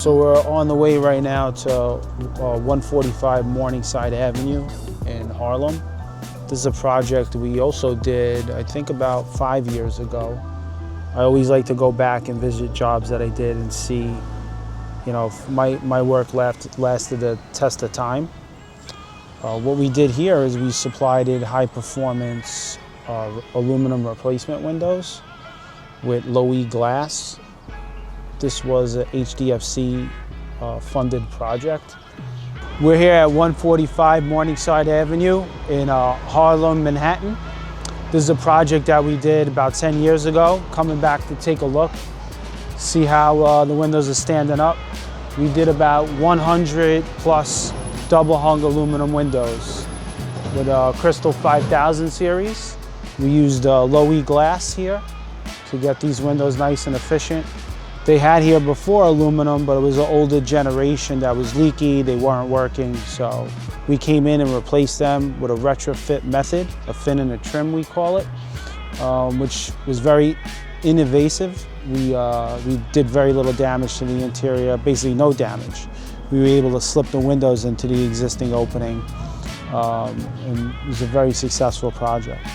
So we're on the way right now to 145 Morningside Avenue in Harlem. This is a project we also did, I think, about 5 years ago. I always like to go back and visit jobs that I did and see, you know, if my work lasted the test of time. What we did here is we supplied it high-performance aluminum replacement windows with low-E glass. This was a HDFC funded project. We're here at 145 Morningside Avenue in Harlem, Manhattan. This is a project that we did about 10 years ago, coming back to take a look, see how the windows are standing up. We did about 100 plus double hung aluminum windows with a Crystal 5000 series. We used low-E glass here to get these windows nice and efficient. They had here before aluminum, but it was an older generation that was leaky, they weren't working, so we came in and replaced them with a retrofit method, a fin and a trim we call it, which was very invasive. We did very little damage to the interior, basically no damage. We were able to slip the windows into the existing opening, and it was a very successful project.